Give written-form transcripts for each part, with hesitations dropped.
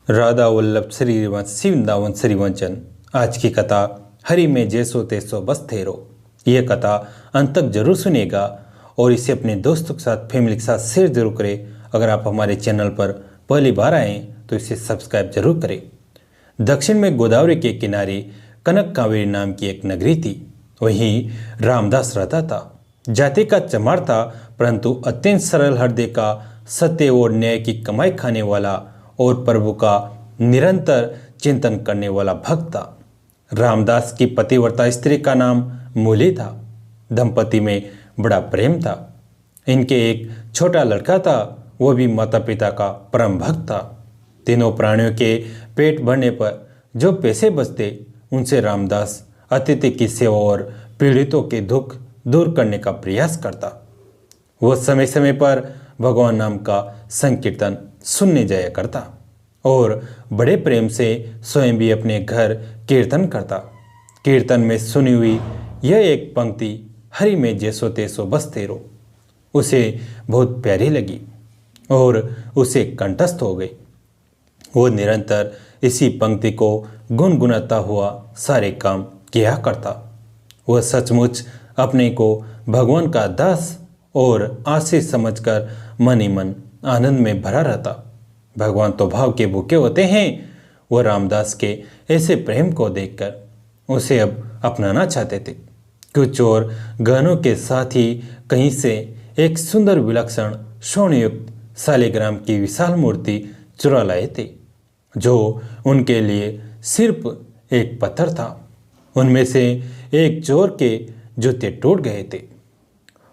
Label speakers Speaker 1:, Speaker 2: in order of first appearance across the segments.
Speaker 1: राधा वल्लभ श्री वृंदावन श्री वंचन। आज की कथा हरि में जैसो तैसो बस ठहरो। यह कथा अंत तक जरूर सुनिएगा और इसे अपने दोस्तों के साथ, फैमिली के साथ शेयर जरूर करें। अगर आप हमारे चैनल पर पहली बार आए तो इसे सब्सक्राइब जरूर करें। दक्षिण में गोदावरी के किनारे कनक कावेरी नाम की एक नगरी थी। वहीं रामदास रहता था। जाति का चमार था, परंतु अत्यंत सरल हृदय का, सत्य और न्याय की कमाई खाने वाला और प्रभु का निरंतर चिंतन करने वाला भक्त था। रामदास की पतिव्रता स्त्री का नाम मूली था। दंपति में बड़ा प्रेम था। इनके एक छोटा लड़का था, वह भी माता पिता का परम भक्त था। तीनों प्राणियों के पेट भरने पर जो पैसे बचते, उनसे रामदास अतिथि की सेवा और पीड़ितों के दुख दूर करने का प्रयास करता। वह समय समय पर भगवान नाम का संकीर्तन सुनने जाया करता और बड़े प्रेम से स्वयं भी अपने घर कीर्तन करता। कीर्तन में सुनी हुई यह एक पंक्ति, हरि में जैसो तैसो बस ठहरो, उसे बहुत प्यारी लगी और उसे कंठस्थ हो गई। वो निरंतर इसी पंक्ति को गुनगुनाता हुआ सारे काम किया करता। वह सचमुच अपने को भगवान का दास और आशीष समझकर मन ही मन आनंद में भरा रहता। भगवान तो भाव के भूखे होते हैं। वह रामदास के ऐसे प्रेम को देखकर उसे अब अपनाना चाहते थे। कुछ और गहनों के साथ ही कहीं से एक सुंदर विलक्षण स्वर्णयुक्त शालिग्राम की विशाल मूर्ति चुरा लाए थे, जो उनके लिए सिर्फ एक पत्थर था। उनमें से एक चोर के जूते टूट गए थे।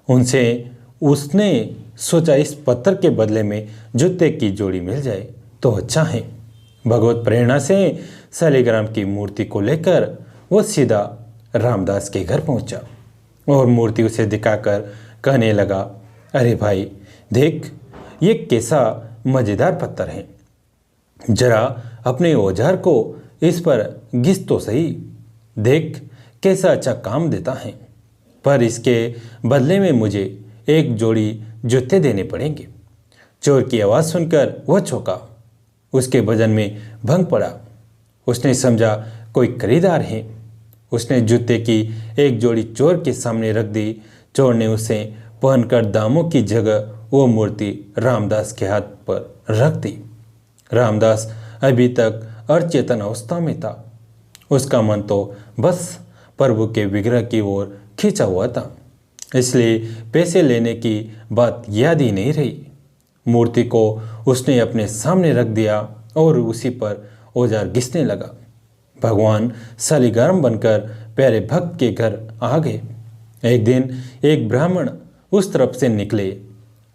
Speaker 1: उनसे उसने सोचा, इस पत्थर के बदले में जूते की जोड़ी मिल जाए तो अच्छा है। भगवत प्रेरणा से शालिग्राम की मूर्ति को लेकर वो सीधा रामदास के घर पहुंचा और मूर्ति उसे दिखाकर कहने लगा, अरे भाई देख, ये कैसा मजेदार पत्थर है। जरा अपने औजार को इस पर घिस तो सही, देख कैसा अच्छा काम देता है। पर इसके बदले में मुझे एक जोड़ी जूते देने पड़ेंगे। चोर की आवाज़ सुनकर वह चौंका। उसके वजन में भंग पड़ा। उसने समझा कोई खरीदार है। उसने जूते की एक जोड़ी चोर के सामने रख दी। चोर ने उसे पहनकर दामों की जगह वो मूर्ति रामदास के हाथ पर रख दी। रामदास अभी तक अचेतन अवस्था में था। उसका मन तो बस प्रभु के विग्रह की ओर खींचा हुआ था, इसलिए पैसे लेने की बात याद ही नहीं रही। मूर्ति को उसने अपने सामने रख दिया और उसी पर औजार घिसने लगा। भगवान शालिग्राम बनकर प्यारे भक्त के घर आ गए। एक दिन एक ब्राह्मण उस तरफ से निकले।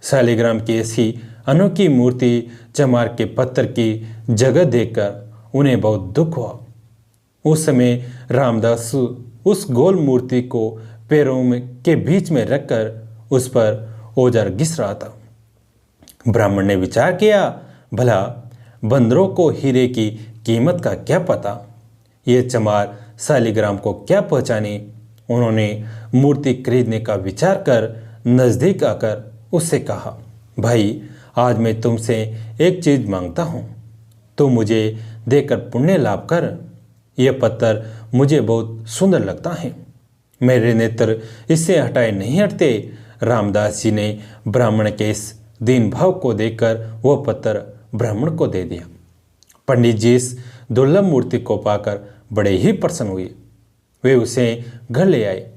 Speaker 1: शालिग्राम की ऐसी अनोखी मूर्ति चमार के पत्थर की जगह देखकर उन्हें बहुत दुख हुआ। उस समय रामदास उस गोल मूर्ति को पैरों में के बीच में रखकर उस पर औजार घिस रहा था। ब्राह्मण ने विचार किया, भला बंदरों को हीरे की कीमत का क्या पता, ये चमार शालिग्राम को क्या पहचाने। उन्होंने मूर्ति खरीदने का विचार कर नजदीक आकर उससे कहा, भाई आज मैं तुमसे एक चीज मांगता हूँ, तो मुझे देकर पुण्य लाभ कर। यह पत्थर मुझे बहुत सुंदर लगता है, मेरे नेत्र इससे हटाए नहीं हटते। रामदास जी ने ब्राह्मण के इस दीन भाव को देखकर वह पत्थर ब्राह्मण को दे दिया। पंडित जी इस दुर्लभ मूर्ति को पाकर बड़े ही प्रसन्न हुए। वे उसे घर ले आए।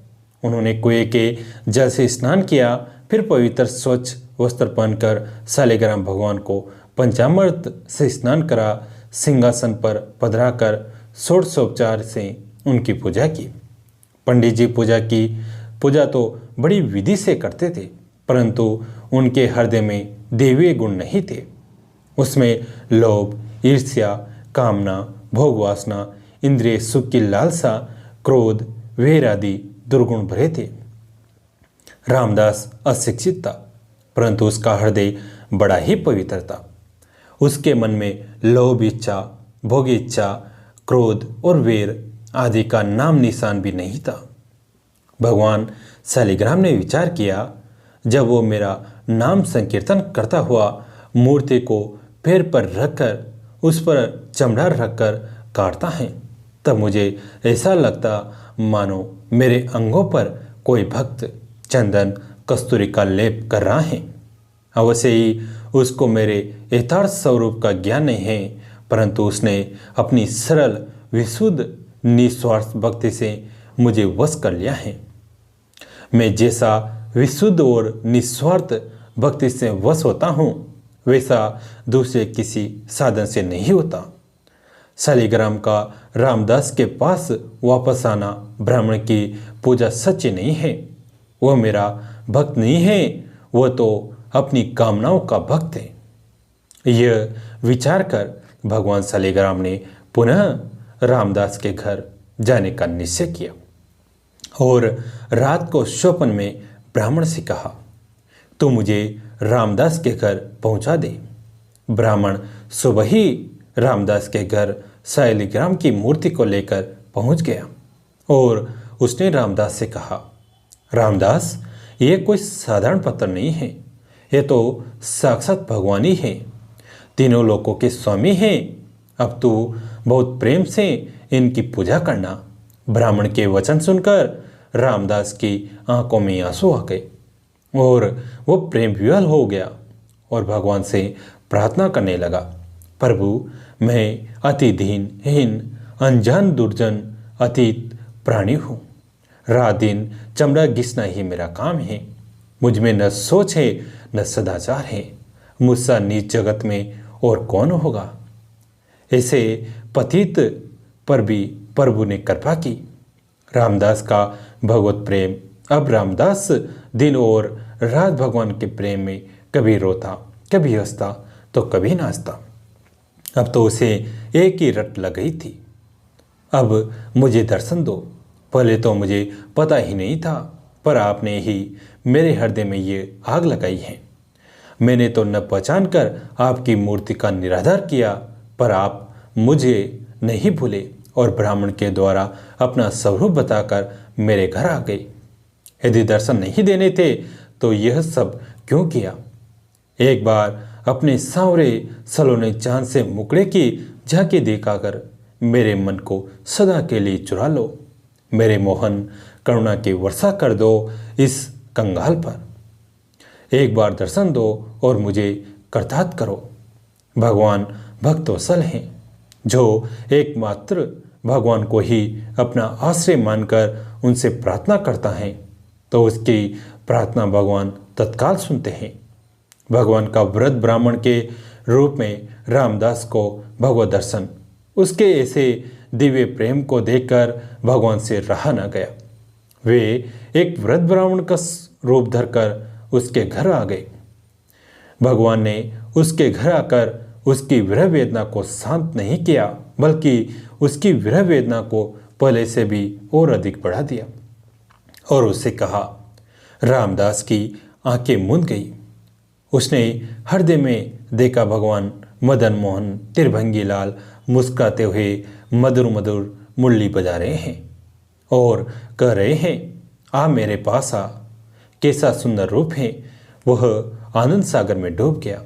Speaker 1: उन्होंने कुएं के जल से स्नान किया, फिर पवित्र स्वच्छ वस्त्र पहनकर शालिग्राम भगवान को पंचामृत से स्नान करा। सिंहासन पर पधराकर षोडशोपचार से उनकी पूजा की। पंडित जी पूजा तो बड़ी विधि से करते थे, परंतु उनके हृदय में दैवीय गुण नहीं थे। उसमें लोभ, ईर्ष्या, कामना, भोग वासना, इंद्रिय सुख की लालसा, क्रोध, वेर आदि दुर्गुण भरे थे। रामदास अशिक्षित था, परंतु उसका हृदय बड़ा ही पवित्र था। उसके मन में लोभ इच्छा, भोग इच्छा, क्रोध और वेर आदि का नाम निशान भी नहीं था। भगवान शालिग्राम ने विचार किया, जब वो मेरा नाम संकीर्तन करता हुआ मूर्ति को पैर पर रखकर उस पर चमड़ा रखकर काटता है, तब मुझे ऐसा लगता मानो मेरे अंगों पर कोई भक्त चंदन कस्तूरी का लेप कर रहा है। अवश्य ही उसको मेरे यथार्थ स्वरूप का ज्ञान नहीं है, परंतु उसने अपनी सरल विशुद्ध निस्वार्थ भक्ति से मुझे वश कर लिया है। मैं जैसा विशुद्ध और निस्वार्थ भक्ति से वश होता हूँ, वैसा दूसरे किसी साधन से नहीं होता। शालिग्राम का रामदास के पास वापस आना ब्राह्मण की पूजा सच्ची नहीं है। वह मेरा भक्त नहीं है, वह तो अपनी कामनाओं का भक्त है। यह विचार कर भगवान शालिग्राम ने पुनः रामदास के घर जाने का निश्चय किया और रात को स्वप्न में ब्राह्मण से कहा, तू मुझे रामदास के घर पहुंचा दे। ब्राह्मण सुबह ही रामदास के घर शालिग्राम की मूर्ति को लेकर पहुंच गया और उसने रामदास से कहा, रामदास, ये कोई साधारण पत्थर नहीं है, ये तो साक्षात भगवान ही है, तीनों लोकों के स्वामी हैं। अब तू बहुत प्रेम से इनकी पूजा करना। ब्राह्मण के वचन सुनकर रामदास की आंखों में आंसू आ गए और वो प्रेम विवल हो गया और भगवान से प्रार्थना करने लगा, प्रभु, मैं अति दीनहीन अनजान दुर्जन अतीत प्राणी हूँ। रात दिन चमड़ा घिसना ही मेरा काम है। मुझ में न सोच है न सदाचार है। मुझसा नीच जगत में और कौन होगा। ऐसे पतित पर भी प्रभु ने कृपा की। रामदास का भगवत प्रेम। अब रामदास दिन और रात भगवान के प्रेम में कभी रोता, कभी हंसता तो कभी नाचता। अब तो उसे एक ही रट लग गई थी। अब मुझे दर्शन दो। पहले तो मुझे पता ही नहीं था, पर आपने ही मेरे हृदय में ये आग लगाई है। मैंने तो न पहचान कर आपकी मूर्ति का निरादर किया, पर आप मुझे नहीं भूले और ब्राह्मण के द्वारा अपना स्वरूप बताकर मेरे घर आ गए। यदि दर्शन नहीं देने थे तो यह सब क्यों किया। एक बार अपने सांवरे सलोने चांद से मुकड़े की झांकी दिखाकर मेरे मन को सदा के लिए चुरा लो। मेरे मोहन करुणा की वर्षा कर दो इस कंगाल पर। एक बार दर्शन दो और मुझे कृतार्थ करो। भगवान भक्तवत्सल हैं, जो एकमात्र भगवान को ही अपना आश्रय मानकर उनसे प्रार्थना करता है तो उसकी प्रार्थना भगवान तत्काल सुनते हैं। भगवान का व्रत ब्राह्मण के रूप में रामदास को भगवत दर्शन, उसके ऐसे दिव्य प्रेम को देखकर भगवान से रहा न गया। वे एक व्रत ब्राह्मण का रूप धरकर उसके घर आ गए। भगवान ने उसके घर आकर उसकी विरह वेदना को शांत नहीं किया, बल्कि उसकी विरह वेदना को पहले से भी और अधिक बढ़ा दिया और उससे कहा। रामदास की आंखें मूंद गई। उसने हृदय में देखा भगवान मदन मोहन त्रिभंगी लाल मुस्कुराते हुए मधुर मधुर मुरली बजा रहे हैं और कह रहे हैं, आ मेरे पास आ। कैसा सुंदर रूप है। वह आनंद सागर में डूब गया।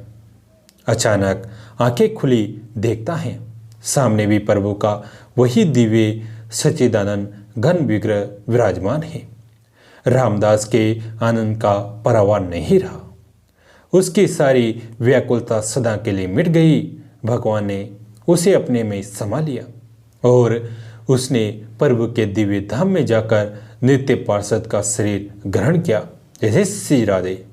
Speaker 1: अचानक आंखें खुली, देखता है सामने भी प्रभु का वही दिव्य सच्चिदानंद घन विग्रह विराजमान है। रामदास के आनंद का परावार नहीं रहा। उसकी सारी व्याकुलता सदा के लिए मिट गई। भगवान ने उसे अपने में समा लिया और उसने प्रभु के दिव्य धाम में जाकर नित्य पार्षद का शरीर ग्रहण किया, जैसे श्री राधे।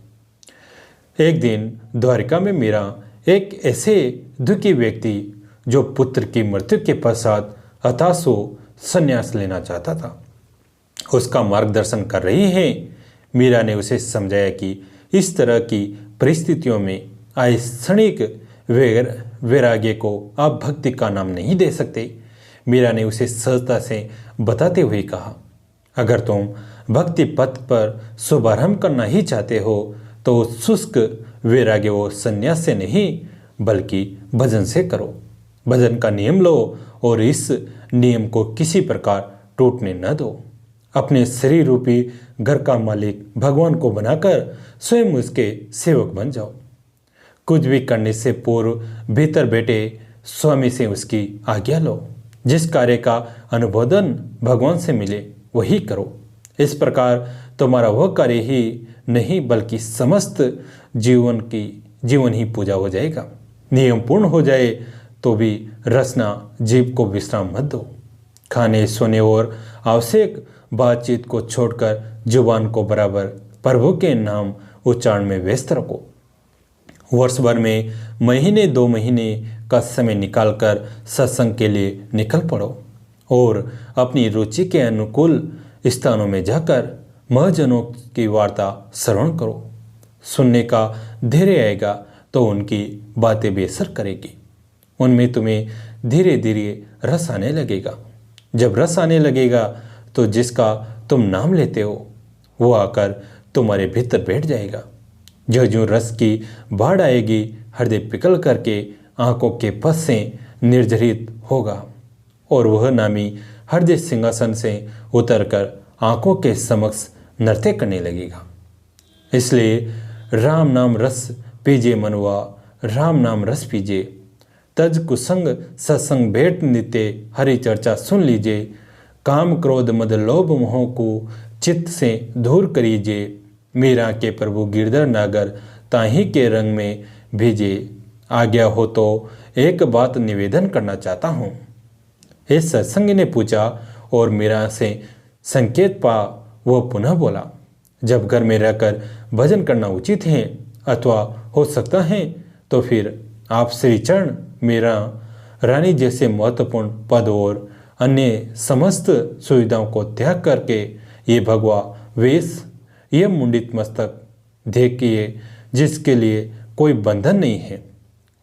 Speaker 1: एक दिन द्वारिका में मेरा एक ऐसे दुखी व्यक्ति जो पुत्र की मृत्यु के पश्चात हताशो संन्यास लेना चाहता था, उसका मार्गदर्शन कर रही है। मीरा ने उसे समझाया कि इस तरह की परिस्थितियों में आए क्षणिक वैराग्य को आप भक्ति का नाम नहीं दे सकते। मीरा ने उसे सहजता से बताते हुए कहा, अगर तुम भक्ति पथ पर शुभारंभ करना ही चाहते हो तो शुष्क वैराग्य व संन्यास से नहीं बल्कि भजन से करो। भजन का नियम लो और इस नियम को किसी प्रकार टूटने न दो। अपने शरीर रूपी घर का मालिक भगवान को बनाकर स्वयं उसके सेवक बन जाओ। कुछ भी करने से पूर्व भीतर बैठे स्वामी से उसकी आज्ञा लो। जिस कार्य का अनुमोदन भगवान से मिले वही करो। इस प्रकार तुम्हारा वह कार्य ही नहीं बल्कि समस्त जीवन ही पूजा हो जाएगा। नियम पूर्ण हो जाए तो भी रसना जीव को विश्राम मत दो। खाने सोने और आवश्यक बातचीत को छोड़कर जुबान को बराबर प्रभु के नाम उच्चारण में व्यस्त रखो। वर्ष भर में महीने 2 महीने का समय निकालकर सत्संग के लिए निकल पड़ो और अपनी रुचि के अनुकूल स्थानों में जाकर महजनों की वार्ता श्रवण करो। सुनने का धैर्य आएगा तो उनकी बातें बेअसर करेगी। उनमें तुम्हें धीरे धीरे रस आने लगेगा। जब रस आने लगेगा तो जिसका तुम नाम लेते हो वो आकर तुम्हारे भीतर बैठ जाएगा। जो रस की बाढ़ आएगी हृदय पिघल करके आंखों के पस से निर्जरित होगा और वह नामी हृदय सिंहासन से उतरकर आंखों के समक्ष नृत्य करने लगेगा। इसलिए राम नाम रस पीजे मनवा, राम नाम रस पीजे। तज कुसंग सत्संग भेंट नित्य हरि चर्चा सुन लीजिए। काम क्रोध मद लोभ मोह को चित्त से दूर करीजिए। मीरा के प्रभु गिरधर नागर ताही के रंग में भीजे। आज्ञा हो तो एक बात निवेदन करना चाहता हूँ। इस सत्संगी ने पूछा और मीरा से संकेत पा वह पुनः बोला, जब घर में रहकर भजन करना उचित है अथवा हो सकता है तो फिर आप श्री चरण मीरा रानी जैसे महत्वपूर्ण पद और अन्य समस्त सुविधाओं को त्याग करके ये भगवा वेश, ये मुंडित मस्तक देखिए, जिसके लिए कोई बंधन नहीं है,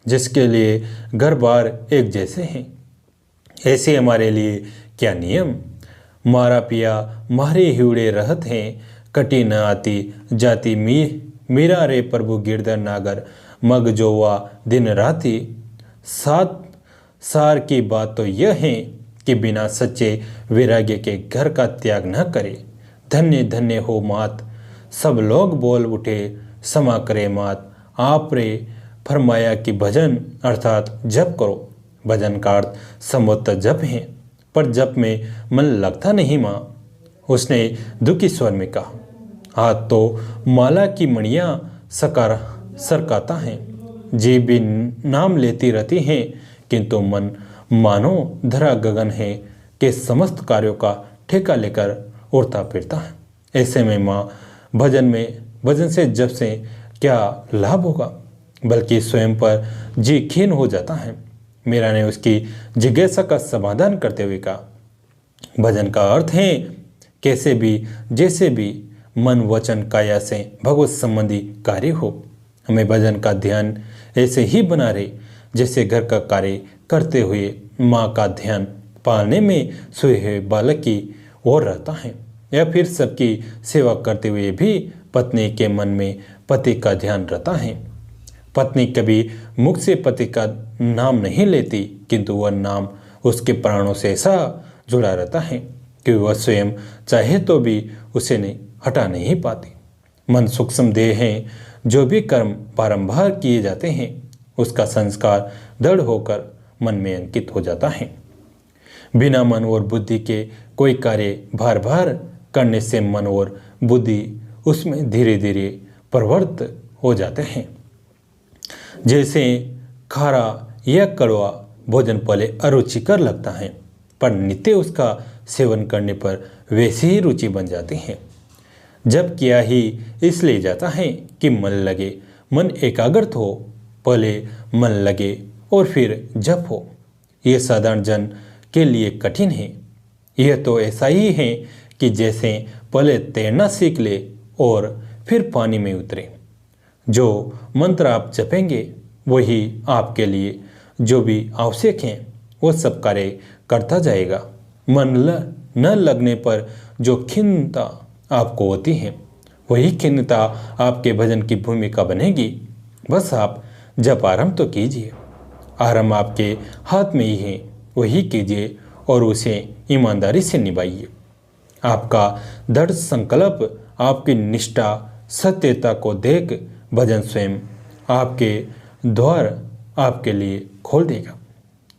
Speaker 1: जिसके लिए घर बार एक जैसे हैं। ऐसे हमारे लिए क्या नियम। मारा पिया मारे हिवड़े रहत हैं, कटी न आती जाती मीरा रे प्रभु गिरधर नागर मग जोवा दिन राती। सात सार की बात तो यह है कि बिना सच्चे वैराग्य के घर का त्याग न करे। धन्य धन्य हो मात, सब लोग बोल उठे समा करे मात। आप रे फरमाया कि भजन अर्थात जप करो। भजन का अर्थ समोत्त जप है, पर जप में मन लगता नहीं माँ। उसने दुखी स्वर में कहा, हाथ तो माला की मणियाँ सरकाता है, जीभ भी नाम लेती रहती हैं, किंतु मन मानो धरा गगन है कि समस्त कार्यों का ठेका लेकर उड़ता फिरता है। ऐसे में माँ भजन से जब से क्या लाभ होगा, बल्कि स्वयं पर जी खीन हो जाता है। मीरा ने उसकी जिज्ञासा का समाधान करते हुए कहा, भजन का अर्थ है कैसे भी जैसे भी मन वचन काया से भगवत संबंधी कार्य हो। हमें भजन का ध्यान ऐसे ही बना रहे जैसे घर का कार्य करते हुए माँ का ध्यान पालने में सोए हुए बालक की ओर रहता है, या फिर सबकी सेवा करते हुए भी पत्नी के मन में पति का ध्यान रहता है। पत्नी कभी मुख से पति का नाम नहीं लेती, किंतु वह नाम उसके प्राणों से ऐसा जुड़ा रहता है कि वह स्वयं चाहे तो भी उसे हटा नहीं पाती। मन सूक्ष्म देह है, जो भी कर्म बारंबार किए जाते हैं उसका संस्कार दृढ़ होकर मन में अंकित हो जाता है। बिना मन और बुद्धि के कोई कार्य बार बार करने से मन और बुद्धि उसमें धीरे धीरे प्रवृत्त हो जाते हैं। जैसे खारा या कड़वा भोजन पहले अरुचिकर लगता है, पर नित्य उसका सेवन करने पर वैसी ही रुचि बन जाती है। जब किया ही इसलिए जाता है कि मन लगे, मन एकाग्रत हो, पहले मन लगे और फिर जप हो। यह साधारण जन के लिए कठिन है। यह तो ऐसा ही है कि जैसे पहले तैरना सीख ले और फिर पानी में उतरे। जो मंत्र आप जपेंगे वही आपके लिए जो भी आवश्यक है वो सब कार्य करता जाएगा। मन न लगने पर जो खिन्नता आपको होती है वही खिन्नता आपके भजन की भूमिका बनेगी। बस आप जप आरंभ तो कीजिए, आरंभ आपके हाथ में ही है, वही कीजिए और उसे ईमानदारी से निभाइए। आपका दृढ़ संकल्प, आपकी निष्ठा, सत्यता को देख भजन स्वयं आपके द्वार आपके लिए खोल देगा।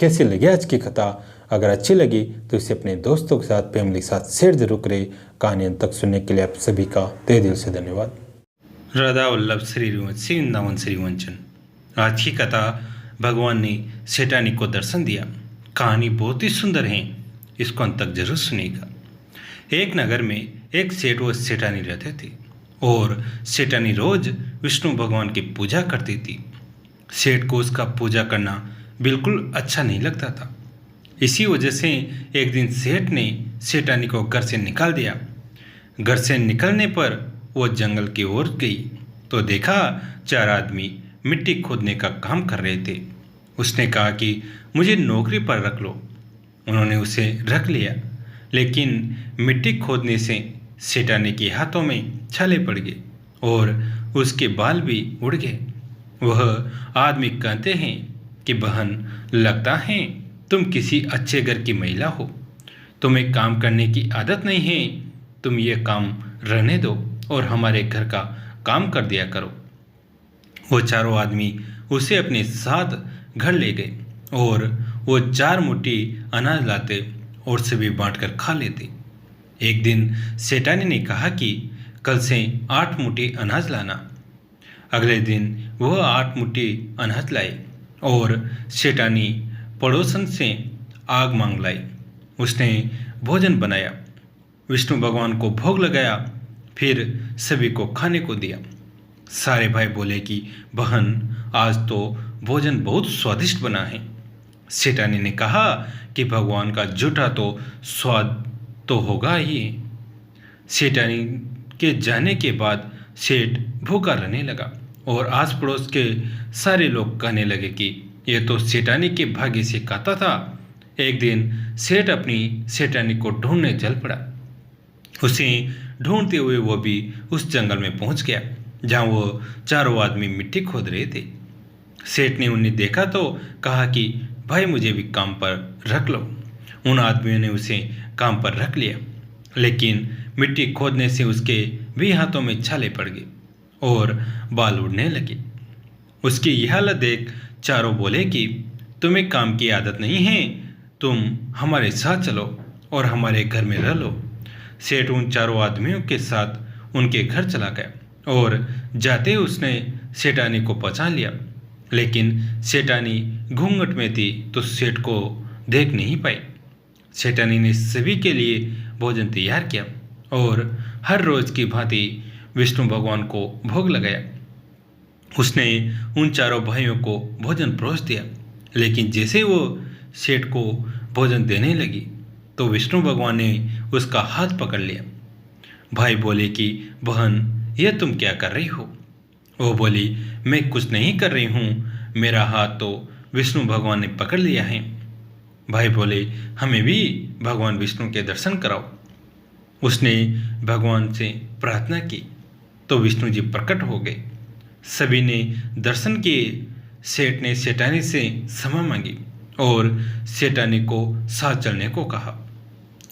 Speaker 1: कैसी लगी आज की कथा? अगर अच्छी लगी तो इसे अपने दोस्तों के साथ, फैमिली के साथ शेयर जरूर करें। कहानी अंत तक सुनने के लिए आप सभी का तहे दिल से धन्यवाद। राधा वल्लभ श्री वृंदावन श्री वंचन। आज की कथा, भगवान ने सेठानी को दर्शन दिया। कहानी बहुत ही सुंदर है, इसको अंत तक जरूर सुनिएगा। एक नगर में एक सेठ व सेठानी रहते थे और सेठानी रोज विष्णु भगवान की पूजा करती थी। सेठ को उसका पूजा करना बिल्कुल अच्छा नहीं लगता था। इसी वजह से एक दिन सेठ ने सेठानी को घर से निकाल दिया। घर से निकलने पर वो जंगल की ओर गई तो देखा 4 आदमी मिट्टी खोदने का काम कर रहे थे। उसने कहा कि मुझे नौकरी पर रख लो। उन्होंने उसे रख लिया, लेकिन मिट्टी खोदने से सेठानी के हाथों में छाले पड़ गए और उसके बाल भी उड़ गए। वह आदमी कहते हैं कि बहन, लगता है तुम किसी अच्छे घर की महिला हो, तुम्हें काम करने की आदत नहीं है। तुम ये काम रहने दो और हमारे घर का काम कर दिया करो। वो चारों आदमी उसे अपने साथ घर ले गए और वो 4 मुट्ठी अनाज लाते और सभी बांटकर खा लेते। एक दिन सेठानी ने कहा कि कल से 8 मुट्ठी अनाज लाना। अगले दिन वह 8 मुट्ठी अनाज लाए और सेठानी पड़ोसन से आग मांग लाई। उसने भोजन बनाया, विष्णु भगवान को भोग लगाया, फिर सभी को खाने को दिया। सारे भाई बोले कि बहन, आज तो भोजन बहुत स्वादिष्ट बना है। सेठानी ने कहा कि भगवान का जूठा तो स्वाद तो होगा ही। सेठानी के जाने के बाद सेठ भूखा रहने लगा और आस पड़ोस के सारे लोग कहने लगे कि यह तो सेठानी के भाग्य से खाता था। एक दिन सेठ अपनी सेठानी को ढूंढने चल पड़ा। उसे ढूंढते हुए वो भी उस जंगल में पहुंच गया जहां वो चारों आदमी मिट्टी खोद रहे थे। सेठ ने उन्हें देखा तो कहा कि भाई, मुझे भी काम पर रख लो। उन आदमियों ने उसे काम पर रख लिया, लेकिन मिट्टी खोदने से उसके भी हाथों में छाले पड़ गए और बाल उड़ने लगे। उसकी यह हालत देख चारों बोले कि तुम्हें काम की आदत नहीं है, तुम हमारे साथ चलो और हमारे घर में रह लो। सेठ उन चारों आदमियों के साथ उनके घर चला गया और जाते ही उसने सेठानी को पहचान लिया, लेकिन सेठानी घूंघट में थी तो सेठ को देख नहीं पाई। सेठानी ने सभी के लिए भोजन तैयार किया और हर रोज की भांति विष्णु भगवान को भोग लगाया। उसने उन चारों भाइयों को भोजन परोस दिया, लेकिन जैसे वो सेठ को भोजन देने लगी तो विष्णु भगवान ने उसका हाथ पकड़ लिया। भाई बोले कि बहन, यह तुम क्या कर रही हो? वो बोली, मैं कुछ नहीं कर रही हूँ, मेरा हाथ तो विष्णु भगवान ने पकड़ लिया है। भाई बोले, हमें भी भगवान विष्णु के दर्शन कराओ। उसने भगवान से प्रार्थना की तो विष्णु जी प्रकट हो गए। सभी ने दर्शन किए। सेठ ने सेठानी से क्षमा मांगी और सेठानी को साथ चलने को कहा।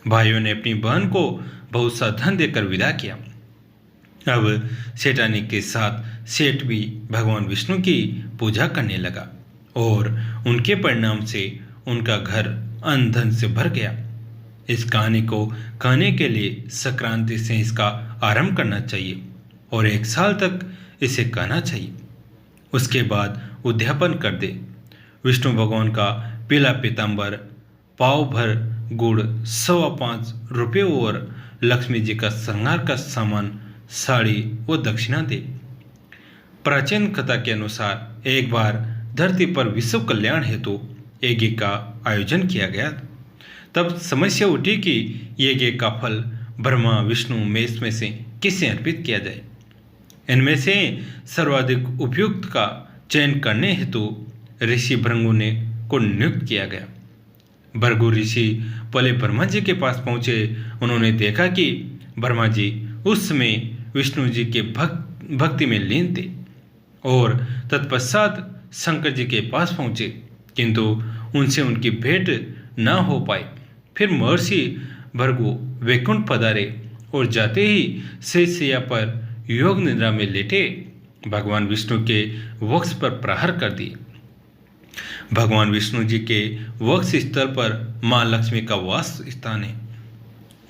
Speaker 1: भाइयों ने अपनी बहन को बहुत सा धन देकर विदा किया। अब सेठानी के साथ सेठ भी भगवान विष्णु की पूजा करने लगा और उनके परिणाम से उनका घर अन्न धन से भर गया। इस कहानी को कहने के लिए संक्रांति से इसका आरंभ करना चाहिए और 1 साल तक इसे कहना चाहिए। उसके बाद उद्यापन कर दे। विष्णु भगवान का पीला पीताम्बर, पाव भर गुड़, 5.25 रुपये और लक्ष्मी जी का श्रृंगार का सामान, साड़ी व दक्षिणा दे। प्राचीन कथा के अनुसार एक बार धरती पर विश्व कल्याण हेतु यज्ञ का आयोजन किया गया। तब समस्या उठी कि यज्ञ का फल ब्रह्मा, विष्णु, महेश में से किसे अर्पित किया जाए। इनमें से सर्वाधिक उपयुक्त का चयन करने हेतु ऋषि भृगु ने को नियुक्त किया गया। भृगु ऋषि पहले ब्रह्मा जी के पास पहुंचे। उन्होंने देखा कि ब्रह्मा जी उस समय विष्णु जी के भक्ति में लीन थे और तत्पश्चात शंकर जी के पास पहुंचे, किंतु उनसे उनकी भेंट न हो पाई। फिर महर्षि भृगु वैकुंठ पधारे और जाते ही शैया पर योग निद्रा में लेटे भगवान विष्णु के वक्ष पर प्रहार कर दिए। भगवान विष्णु जी के वक्ष स्थल पर माँ लक्ष्मी का वास स्थान है।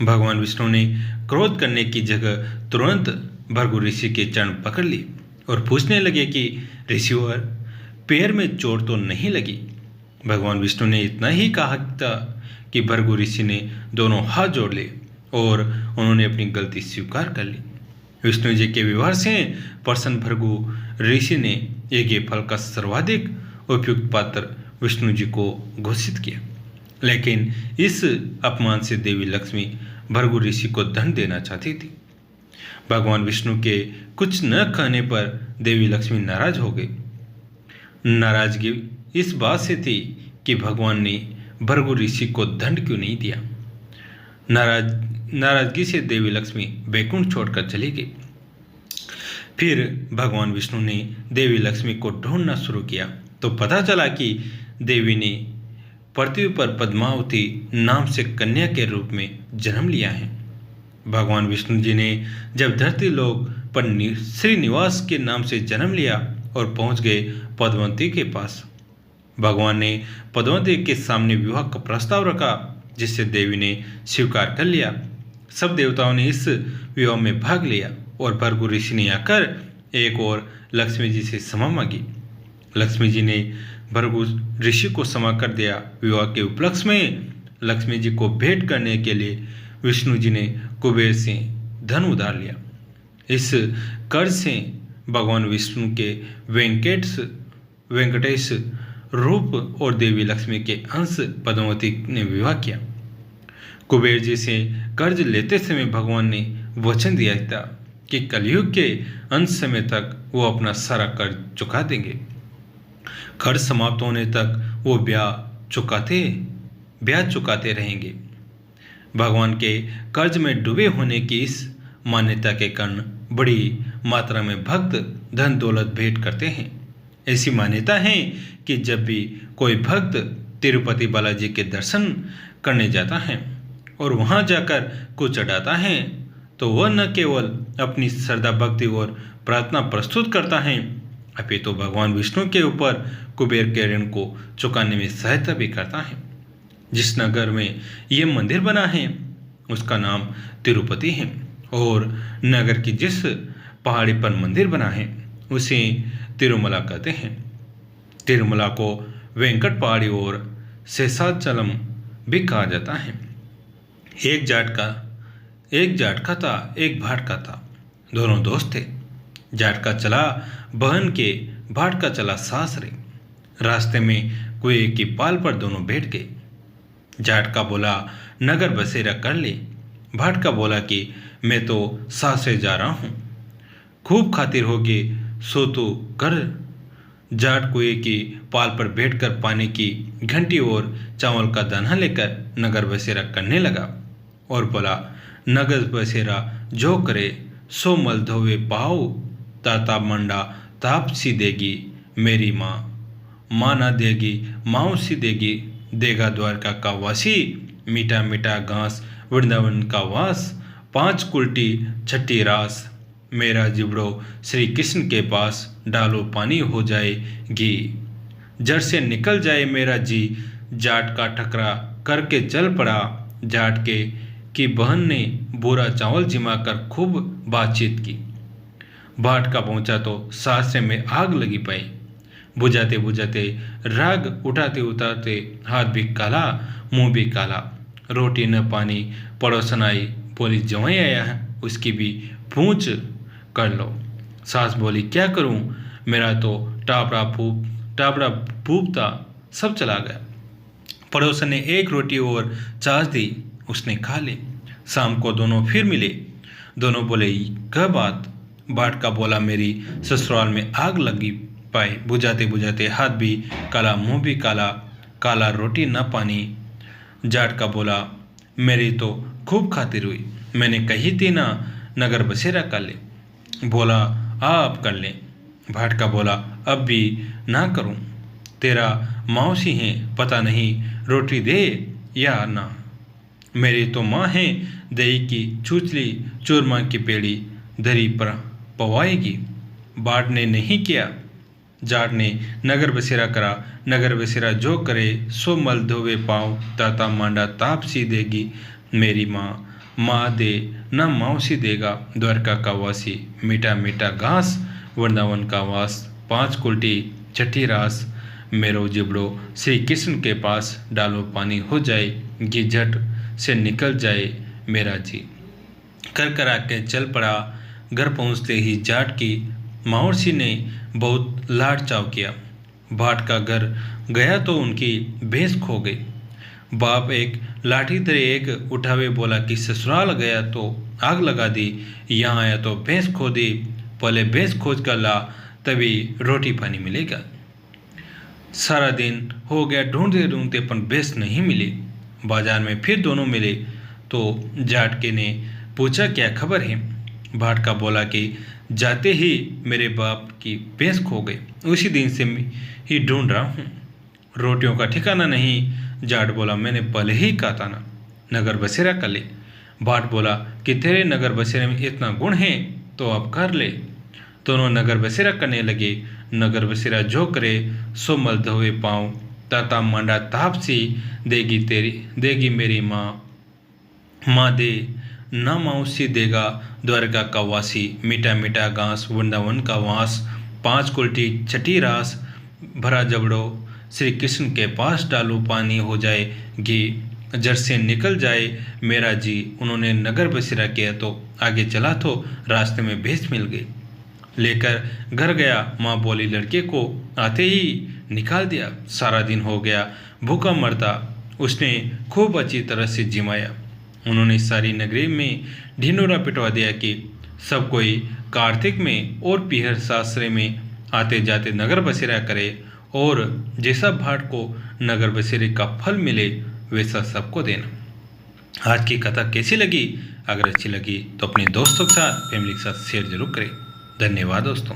Speaker 1: भगवान विष्णु ने क्रोध करने की जगह तुरंत भृगु ऋषि के चरण पकड़ ली और पूछने लगे कि ऋषिवर, पैर में चोट तो नहीं लगी? भगवान विष्णु ने इतना ही कहा था कि भृगु ऋषि ने दोनों हाथ जोड़ लिए और उन्होंने अपनी गलती स्वीकार कर ली। विष्णु जी के व्यवहार से प्रसन्न भृगु ऋषि ने यज्ञ फल का सर्वाधिक उपयुक्त पात्र विष्णु जी को घोषित किया। लेकिन इस अपमान से देवी लक्ष्मी भृगु ऋषि को दंड देना चाहती थी। भगवान विष्णु के कुछ न कहने पर देवी लक्ष्मी नाराज हो गई। नाराजगी इस बात से थी कि भगवान ने भृगु ऋषि को दंड क्यों नहीं दिया। नाराजगी से देवी लक्ष्मी बैकुंठ छोड़कर चली गई। फिर भगवान विष्णु ने देवी लक्ष्मी को ढूंढना शुरू किया तो पता चला कि देवी ने पृथ्वी पर पद्मावती नाम से कन्या के रूप में जन्म लिया है। भगवान विष्णु जी ने जब धरती लोक पर श्रीनिवास के नाम से जन्म लिया और पहुंच गए पद्मावती के पास। भगवान ने पद्मावती के सामने विवाह का प्रस्ताव रखा, जिससे देवी ने स्वीकार कर लिया। सब देवताओं ने इस विवाह में भाग लिया और भृगु ऋषि ने आकर एक और लक्ष्मी जी से क्षमा मांगी। लक्ष्मी जी ने भृगु ऋषि को क्षमा कर दिया। विवाह के उपलक्ष्य में लक्ष्मी जी को भेंट करने के लिए विष्णु जी ने कुबेर से धन उधार लिया। इस कर्ज से भगवान विष्णु के वेंकटेश रूप और देवी लक्ष्मी के अंश पद्मावती ने विवाह किया। कुबेर जी से कर्ज लेते समय भगवान ने वचन दिया था कि कलयुग के अंत समय तक वो अपना सारा कर्ज चुका देंगे। कर्ज समाप्त होने तक वो ब्याज चुकाते रहेंगे। भगवान के कर्ज में डूबे होने की इस मान्यता के कारण बड़ी मात्रा में भक्त धन दौलत भेंट करते हैं। ऐसी मान्यता है कि जब भी कोई भक्त तिरुपति बालाजी के दर्शन करने जाता है और वहां जाकर कुछ चढ़ाता है तो वह न केवल अपनी श्रद्धा भक्ति और प्रार्थना प्रस्तुत करता है, अपितु भगवान विष्णु के ऊपर कुबेर के ऋण को चुकाने में सहायता भी करता है। जिस नगर में ये मंदिर बना है उसका नाम तिरुपति है और नगर की जिस पहाड़ी पर मंदिर बना है उसे तिरुमला कहते हैं। तिरुमला को वेंकट पहाड़ी और शेषाचलम भी कहा जाता है। एक जाट का था, एक भाट का था। दोनों दोस्त थे। जाट का चला बहन के, भाट का चला सासरे। रास्ते में कुएं की पाल पर दोनों बैठ गए। जाट का बोला नगर बसेरा कर ले। भाट का बोला कि मैं तो सासरे जा रहा हूँ, खूब खातिर होगी सो तो कर। जाट कुएं की पाल पर बैठकर पानी की घंटी और चावल का दाना लेकर नगर बसेरा करने लगा और बोला नगर बसेरा जो करे सो मल धोवे पाओ, ताता मंडा ताप सी देगी मेरी माँ ना देगी माँ सी देगी। देगा द्वारका का वासी, मीठा मीठा घास वृंदावन का वास। 5 कुल्टी छठी रास, मेरा जिबड़ो श्री कृष्ण के पास। डालो पानी हो जाए घी, जड़ से निकल जाए मेरा जी। जाट का ठकरा करके चल पड़ा। जाट की बहन ने बुरा चावल जिमाकर खूब बातचीत की। भाट का पहुंचा तो सासरे में आग लगी पाई। बुझाते बुझाते राग उठाते उतारते हाथ भी काला मुंह भी काला। रोटी न पानी पड़ोसन आई, बोली जवाई आया है उसकी भी पूछ कर लो। सास बोली क्या करूं, मेरा तो टापड़ा फूपता सब चला गया। पड़ोसन ने एक रोटी और छाछ दी, उसने खा ली। शाम को दोनों फिर मिले। दोनों बोले क्या बात। बाट का बोला मेरी ससुराल में आग लगी पाए। बुझाते बुझाते हाथ भी काला मुंह भी काला, काला रोटी न पानी। जाट का बोला मेरी तो खूब खातिर हुई, मैंने कही थी ना नगर बसेरा कर ले। बोला आप कर ले। भाट का बोला अब भी ना करूं, तेरा मौसी है पता नहीं रोटी दे या ना। मेरी तो माँ है दही की चूचली चूरमा की पेड़ी धरी पर पवाएगी। बाट ने नहीं किया। जाट ने नगर बसेरा करा, नगर बसेरा जो करे सो मल धोवे पाँव, ताता मांडा ताप सी देगी मेरी माँ, माँ दे न मौसी देगा द्वारका का वासी, मीठा मीठा घास वृंदावन का वास, 5 कुल्टी छठी रास, मेरो जिबड़ो श्री कृष्ण के पास, डालो पानी हो जाए घी झट से निकल जाए मेरा जी। कर करा के चल पड़ा, घर पहुँचते ही जाट की मावसी ने बहुत लाड चाव किया। भाट का घर गया तो उनकी भैंस खो गई। बाप एक लाठी धरे एक उठावे बोला कि ससुराल गया तो आग लगा दी, यहाँ आया तो भैंस खो दी, पहले भैंस खोज कर ला तभी रोटी पानी मिलेगा। सारा दिन हो गया ढूंढते ढूंढते पर भैंस नहीं मिली। बाजार में फिर दोनों मिले तो जाट के ने पूछा क्या खबर है। भाट का बोला कि जाते ही मेरे बाप की भैंस खो गई, उसी दिन से ही ढूंढ रहा हूँ, रोटियों का ठिकाना नहीं। जाट बोला मैंने पहले ही कहा था ना नगर बसेरा कर ले। भाट बोला कि तेरे नगर बसेरे में इतना गुण है तो अब कर ले। दोनों नगर बसेरा करने लगे। नगर बसेरा जो करे सो मल धोवे पाँव, ताता मांडा ताप सी देगी मेरी माँ, माँ दे न मौसी देगा द्वारका का वासी, मीठा मीठा घास वृंदावन का वास, 5 कुल्टी छठी रास, भरा जबड़ो श्री कृष्ण के पास, डालो पानी हो जाए घी जर से निकल जाए मेरा जी। उन्होंने नगर बसेरा किया तो आगे चला तो रास्ते में भैंस मिल गई, लेकर घर गया। माँ बोली लड़के को आते ही निकाल दिया। सारा दिन हो गया भूखा मरता, उसने खूब अच्छी तरह से जिमाया। उन्होंने सारी नगरी में ढिंढोरा पिटवा दिया कि सब कोई कार्तिक में और पीहर सासरे में आते जाते नगर बसेरा करे और जैसा भाट को नगर बसेरे का फल मिले वैसा सबको देना। आज की कथा कैसी लगी? अगर अच्छी लगी तो अपने दोस्तों के साथ, फैमिली के साथ शेयर जरूर करें। धन्यवाद दोस्तों।